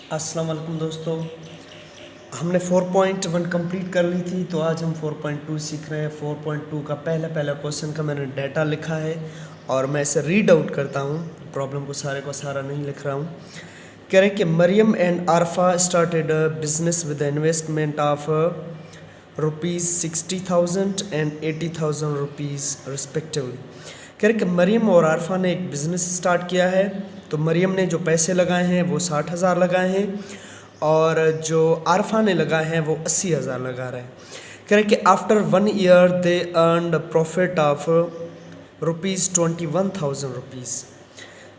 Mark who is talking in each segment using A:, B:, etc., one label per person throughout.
A: अस्सलाम वालेकुम दोस्तों। हमने 4.1 कंप्लीट कर ली थी, तो आज हम 4.2 सीख रहे हैं। 4.2 का पहला क्वेश्चन का मैंने डाटा लिखा है और मैं इसे रीड आउट करता हूँ। प्रॉब्लम को सारा नहीं लिख रहा हूँ। कह रहे कि Mariam and Arfa started a business with investment of ₹60,000 and ₹80,000 respectively. कह रहे कि मरियम और आरफा ने एक बिज़नेस स्टार्ट किया है। तो मरियम ने जो पैसे लगाए हैं वो 60,000 लगाए हैं और जो आरफा ने लगाए हैं वो 80,000 लगा रहे हैं। कह रहे कि after 1 year they earned profit of ₹21,000।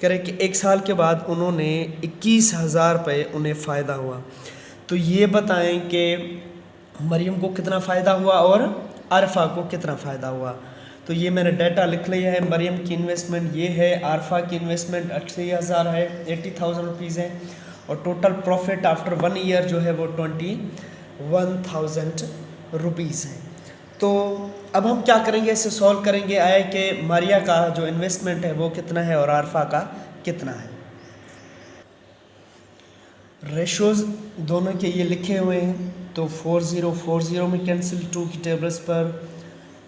A: कह रहे कि 1 साल के बाद उन्होंने 21,000 रुपये उन्हें फ़ायदा हुआ। तो ये बताएं कि मरियम को कितना फ़ायदा हुआ और आरफा को कितना फ़ायदा हुआ। तो ये मैंने डाटा लिख लिया है। मरियम की इन्वेस्टमेंट ये है, आरफा की इन्वेस्टमेंट 80,000 है, ₹80,000 है और टोटल प्रॉफिट आफ्टर 1 ईयर जो है वो ₹21,000 है। तो अब हम क्या करेंगे, इसे सॉल्व करेंगे। आया कि मारिया का जो इन्वेस्टमेंट है वो कितना है और आरफा का कितना है। रेशोज़ दोनों के ये लिखे हुए हैं। तो 40 में कैंसिल, 2 की टेबल्स पर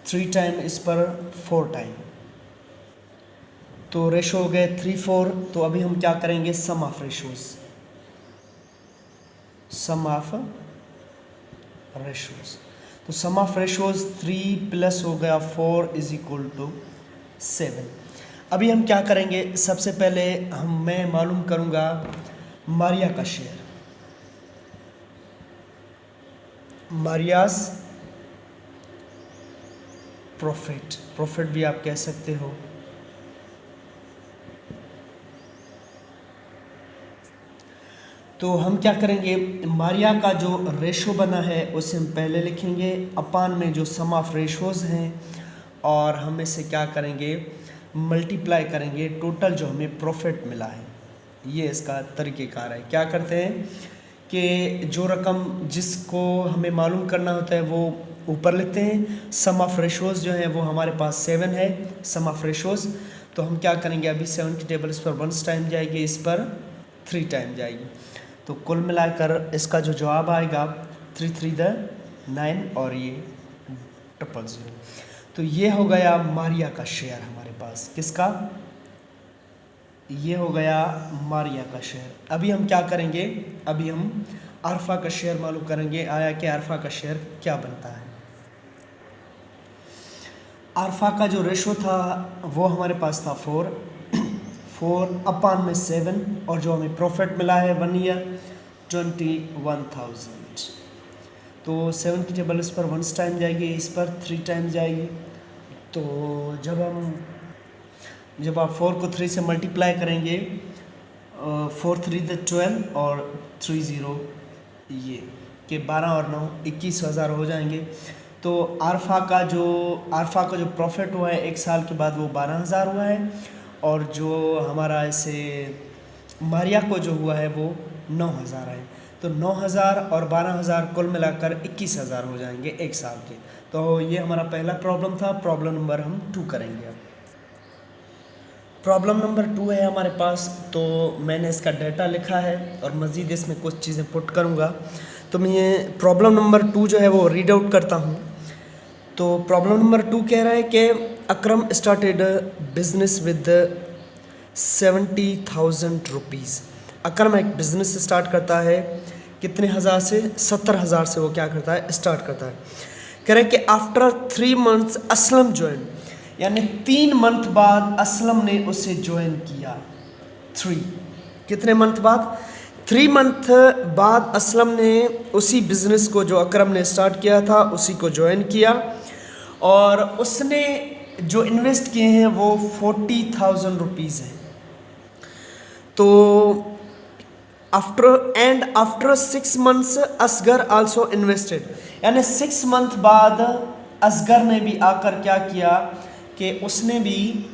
A: 3 टाइम, इस पर 4 टाइम, तो रेशो हो गए 3-4। तो अभी हम क्या करेंगे, sum of ratios. Sum of ratios, तो सम ऑफ रेशोज़ 3 प्लस हो गया 4 इज इक्वल टू 7। अभी हम क्या करेंगे, सबसे पहले मैं मालूम करूँगा मारिया का शेयर। मारियास प्रॉफिट भी आप कह सकते हो। तो हम क्या करेंगे, मारिया का जो रेशो बना है उसे हम पहले लिखेंगे अपान में जो सम ऑफ रेशोज़ हैं, और हम इसे क्या करेंगे, मल्टीप्लाई करेंगे टोटल जो हमें प्रॉफिट मिला है। ये इसका तरीक़ेकार है। क्या करते हैं कि जो रकम जिसको हमें मालूम करना होता है वो ऊपर लिखते हैं। सम ऑफ रेशोज़ जो है वो हमारे पास 7 है, सम ऑफ रेशोज़। तो हम क्या करेंगे, अभी 7 की टेबल इस पर 1 टाइम जाएगी, इस पर 3 टाइम जाएगी। तो कुल मिलाकर इसका जो जवाब आएगा 3×3 = 9 और ये 000। तो ये हो गया मारिया का शेयर हमारे पास। किसका? ये हो गया मारिया का शेयर। अभी हम क्या करेंगे, अभी हम आरफा का शेयर मालूम करेंगे। आया कि आरफा का शेयर क्या बनता है। आरफा का जो रेशो था वो हमारे पास था 4 अपान में 7, और जो हमें प्रॉफिट मिला है 1 ईयर 21,000। तो 7 की टेबल इस पर 1 टाइम जाएगी, इस पर 3 टाइम जाएगी। तो जब आप 4 को 3 से मल्टीप्लाई करेंगे, 4×3 = 12 और 30 ये कि 12 और 9 21,000 हो जाएंगे। तो आरफा का जो प्रॉफिट हुआ है 1 साल के बाद वो 12,000 हुआ है, और जो हमारा इसे मारिया को जो हुआ है वो 9,000 है। तो 9,000 और 12,000 कुल मिलाकर 21,000 हो जाएंगे 1 साल के। तो ये हमारा पहला प्रॉब्लम था। प्रॉब्लम नंबर हम 2 करेंगे। अब प्रॉब्लम नंबर 2 है हमारे पास। तो मैंने इसका डाटा लिखा है और मज़ीद इसमें कुछ चीज़ें पुट करूँगा। तो मैं ये प्रॉब्लम नंबर 2 जो है वो रीड आउट करता हूँ। तो प्रॉब्लम नंबर 2 कह रहा है कि अकरम स्टार्टेड बिजनेस विद ₹70,000। अकरम एक बिज़नेस स्टार्ट करता है कितने हज़ार से, 70,000 से वो क्या करता है, स्टार्ट करता है। कह रहे कि आफ्टर 3 मंथ्स असलम ज्वाइन, यानी 3 मंथ बाद असलम ने उसे ज्वाइन किया। 3 कितने मंथ बाद, 3 मंथ बाद असलम ने उसी बिज़नेस को जो अकरम ने स्टार्ट किया था उसी को ज्वाइन किया, और उसने जो इन्वेस्ट किए हैं वो ₹40,000 हैं। तो after 6 months Asgar also invested, यानी 6 मंथ बाद असगर ने भी आकर क्या किया कि उसने भी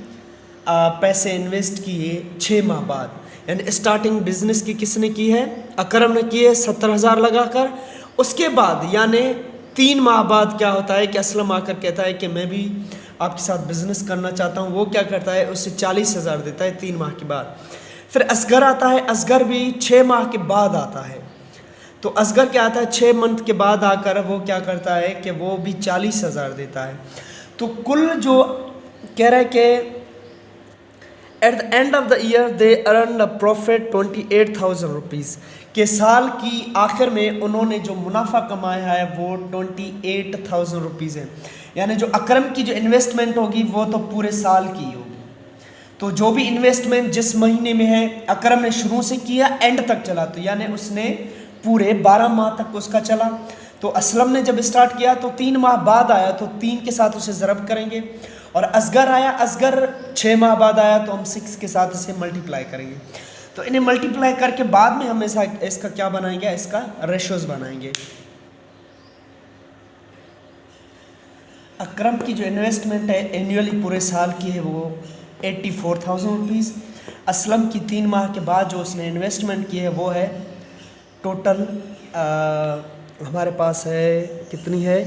A: पैसे इन्वेस्ट किए 6 माह बाद। यानी स्टार्टिंग बिजनेस की किसने की है, अकरम ने की है 70,000 लगाकर। उसके बाद यानी 3 माह बाद क्या होता है कि असलम आकर कहता है कि मैं भी आपके साथ बिजनेस करना चाहता हूँ। वो क्या करता है, उससे 40,000 देता है 3 माह के बाद। फिर असगर आता है, असगर भी 6 माह के बाद आता है। तो असगर क्या आता है, 6 मंथ के बाद आकर वो क्या करता है कि वो भी 40,000 देता है। तो कुल जो कह रहा है कि at the end of the year they earn a profit 28,000 rupees, के साल की आखिर में उन्होंने जो मुनाफा कमाया है वो 28,000 रुपीज़ है। यानी जो अकरम की जो इन्वेस्टमेंट होगी वो तो पूरे साल की होगी। तो जो भी इन्वेस्टमेंट जिस महीने में है, अकरम ने शुरू से किया एंड तक चला, तो यानी उसने पूरे 12 माह तक उसका चला। तो असलम ने जब स्टार्ट किया तो 3 माह बाद आया, तो 3 के साथ उसे ज़रब करेंगे। और असगर आया, असगर 6 माह बाद आया, तो हम 6 के साथ इसे मल्टीप्लाई करेंगे। तो इन्हें मल्टीप्लाई करके बाद में हम इसका क्या बनाएंगे, इसका रेशोज बनाएंगे। अकरम की जो इन्वेस्टमेंट है एनुअली पूरे साल की है वो 84,000 रुपीज़। असलम की 3 माह के बाद जो उसने इन्वेस्टमेंट की है वो है टोटल हमारे पास है कितनी है,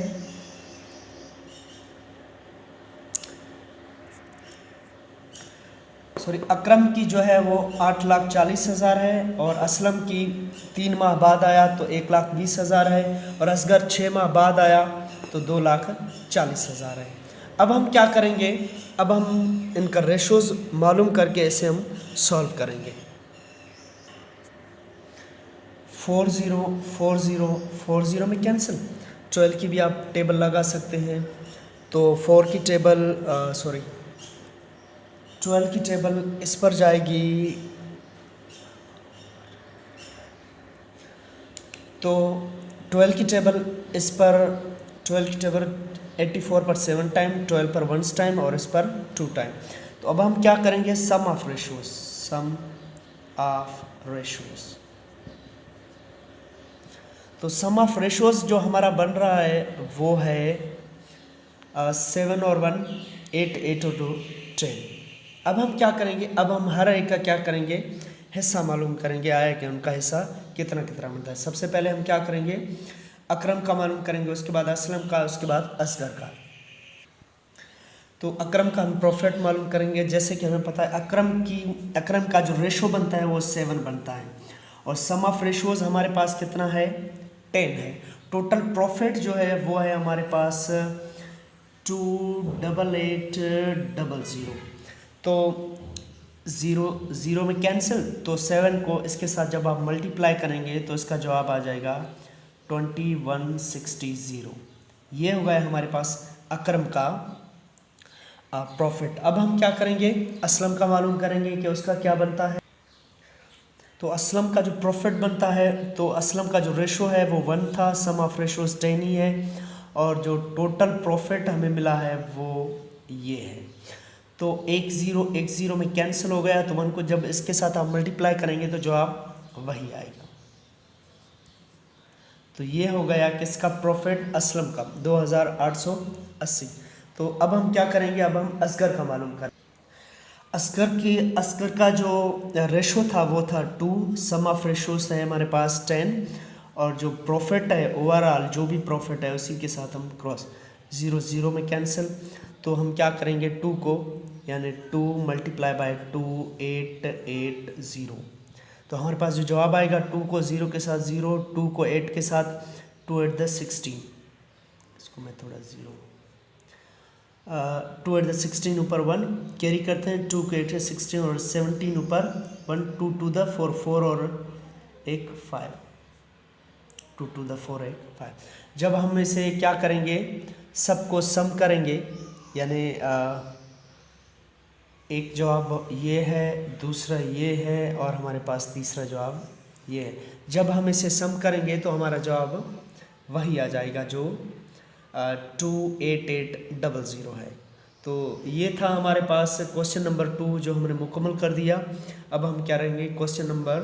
A: सॉरी, अकरम की जो है वो 8,40,000 है, और असलम की 3 माह बाद आया तो 1,20,000 है, और असगर 6 माह बाद आया तो 2,40,000 है। अब हम क्या करेंगे, अब हम इनका रेशोज़ मालूम करके इसे हम सॉल्व करेंगे। 40 में कैंसिल, 12 की भी आप टेबल लगा सकते हैं। तो 4 की टेबल 12 की टेबल इस पर जाएगी, तो 12 की टेबल इस पर, 12 की टेबल 84 पर 7 टाइम, 12 पर 1 टाइम और इस पर 2 टाइम। तो अब हम क्या करेंगे, sum of ratios, sum of ratios. तो सम ऑफ रेशोज जो हमारा बन रहा है वो है 7 और 1 8, 8 और 2 10। अब हम क्या करेंगे, अब हम हर एक का क्या करेंगे, हिस्सा मालूम करेंगे, आया कि उनका हिस्सा कितना कितना मिलता है। सबसे पहले हम क्या करेंगे, अकरम का मालूम करेंगे, उसके बाद असलम का, उसके बाद असगर का। तो अकरम का हम प्रॉफिट मालूम करेंगे। जैसे कि हमें पता है अकरम का जो रेशो बनता है वो 7 बनता है, और सम ऑफ रेशोज हमारे पास कितना है, 10 है। टोटल प्रॉफिट जो है वो है हमारे पास 288,000। तो 0 में कैंसिल, तो 7 को इसके साथ जब आप मल्टीप्लाई करेंगे तो इसका जवाब आ जाएगा 2160। ये हो गया हमारे पास अकरम का प्रॉफिट। अब हम क्या करेंगे, असलम का मालूम करेंगे कि उसका क्या बनता है। तो असलम का जो प्रॉफिट बनता है, तो असलम का जो रेशो है वो 1 था, सम ऑफ रेशोज 10 ही है, और जो टोटल प्रॉफिट हमें मिला है वो ये है। तो 1 0 में कैंसिल हो गया, तो 1 को जब इसके साथ आप मल्टीप्लाई करेंगे तो जवाब वही आएगा। तो ये हो गया किसका प्रॉफिट, असलम का 2,880। तो अब हम क्या करेंगे, अब हम असगर का मालूम करें। असगर का जो रेशो था वो था 2, सम ऑफ रेशोज है हमारे पास 10, और जो प्रॉफिट है ओवरऑल जो भी प्रॉफिट है उसी के साथ हम क्रॉस 0 में कैंसिल। तो हम क्या करेंगे, 2 को यानी 2 मल्टीप्लाई बाय 2 880। तो हमारे पास जो जवाब आएगा 2 को 0 के साथ 0, 2 को 8 के साथ 2 8 16। इसको मैं थोड़ा 2 8 16 ऊपर 1 कैरी करते हैं, 2 को 8 है 16 और 17 ऊपर 1, 2 टू द 4 4 और 1 5, 2 टू द 4 1 5। जब हम इसे क्या करेंगे, सबको सम करेंगे, यानी एक जवाब ये है, दूसरा ये है, और हमारे पास तीसरा जवाब ये है। जब हम इसे सम करेंगे तो हमारा जवाब वही आ जाएगा जो 28800 है। तो ये था हमारे पास क्वेश्चन नंबर 2 जो हमने मुकम्मल कर दिया। अब हम क्या करेंगे, क्वेश्चन नंबर